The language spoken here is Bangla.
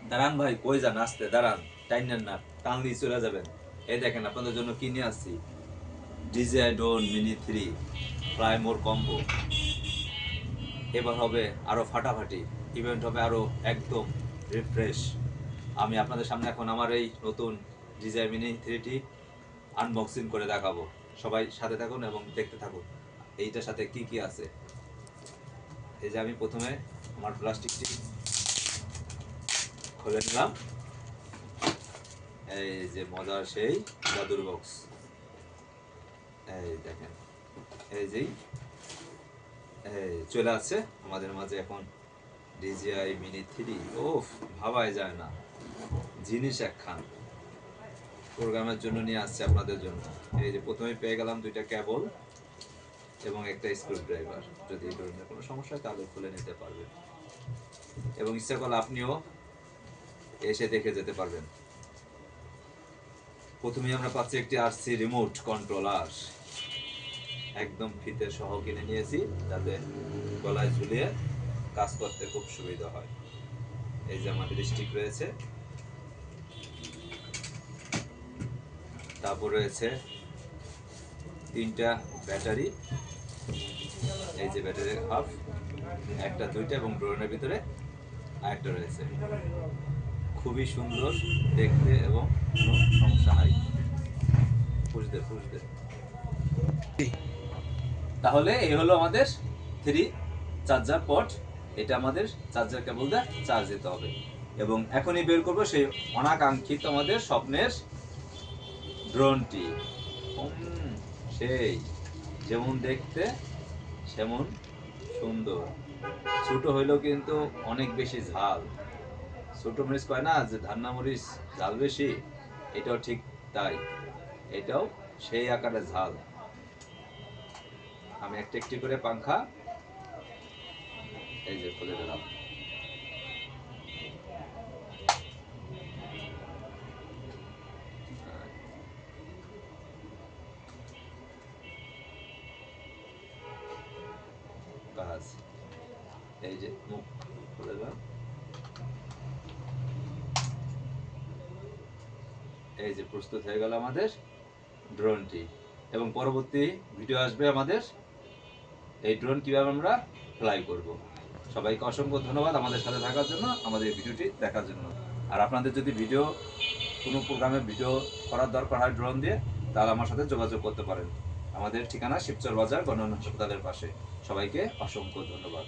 দাঁড়ান ভাই, কই যান? আসতে দাঁড়ান, টাইনেন না, টানলেই চলে যাবেন। এই দেখেন আপনাদের জন্য কিনে আসছি ডিজিআই ড্রোন মিনি 3 ফ্লাই মোর কম্বো। এবার হবে আরো ফাটাফাটি, ইভেন্ট হবে আরো একদম রিফ্রেশ। আমি আপনাদের সামনে এখন আমার এই নতুন ডিজিআই মিনি 3টি আনবক্সিং করে দেখাবো। সবাই সাথে থাকুন এবং দেখতে থাকুন এইটার সাথে কি কি আছে। এই যে আমি প্রথমে আমার প্লাস্টিকটি খুলে নিলাম। এই যে মজার সেই জাদুর বক্স, এই দেখেন, এই যেই এই চলে আসছে আমাদের মাঝে এখন ডিজিআই মিনি 3। ওফ, ভাবাই যায় না, জিনিস একখান প্রোগ্রামের জন্য নিয়ে আসছে আপনাদের জন্য। এই যে প্রথমে পেয়ে গেলাম দুইটা কেবল এবং একটা স্ক্রু ড্রাইভার। যদি এই ধরনের কোনো সমস্যা হয় তাহলে খুলে নিতে পারবেন এবং ইচ্ছা করলে আপনিও এসে দেখে যেতে পারবেন। প্রথমেই আমরা পাচ্ছি একটি আরসি রিমোট কন্ট্রোলার, একদম ফিতে সহ কিনে নিয়েছি যাতে গলায় ঝুলিয়ে কাজ করতে খুব সুবিধা হয়। এই যে আমাদের স্টিক রয়েছে, তারপর রয়েছে তিনটা ব্যাটারি। এই যে ব্যাটারি হাফ, একটা দুইটা এবং ড্রোনের ভিতরে আরেকটা রয়েছে। খুবই সুন্দর দেখতে এবং কোনো সমস্যা নাই। পুষদের পুষদের তাহলে এই হলো আমাদের 3 চার্জার পট। এটা আমাদের চার্জার কেবল দিয়ে চার্জ দিতে হবে এবং এখনই বের করবো সেই অনাকাঙ্ক্ষিত আমাদের স্বপ্নের ড্রোনটি। সেই যেমন দেখতে সেমন সুন্দর, ছোট হইলেও কিন্তু অনেক বেশি ঝাল। ছোট মরিচ কয় না যে ধান্না মরিচ ঝাল বেশি, এটাও ঠিক তাই, এটাও সেই আকারে ঝাল। আমি একটা একটি করে পাংখা এই যে খুলে দিলাম। বাস, এই যে মুখ খুলে দিলাম। এই যে প্রস্তুত হয়ে গেল আমাদের ড্রোনটি এবং পরবর্তী ভিডিও আসবে আমাদের এই ড্রোন কিভাবে আমরা ফ্লাই করব। সবাইকে অসংখ্য ধন্যবাদ আমাদের সাথে থাকার জন্য, আমাদের ভিডিওটি দেখার জন্য। আর আপনাদের যদি ভিডিও কোনো প্রোগ্রামে ভিডিও করার দরকার হয় ড্রোন দিয়ে, তাহলে আমার সাথে যোগাযোগ করতে পারেন। আমাদের ঠিকানা শিবচর বাজার গণন হাসপাতালের পাশে। সবাইকে অসংখ্য ধন্যবাদ।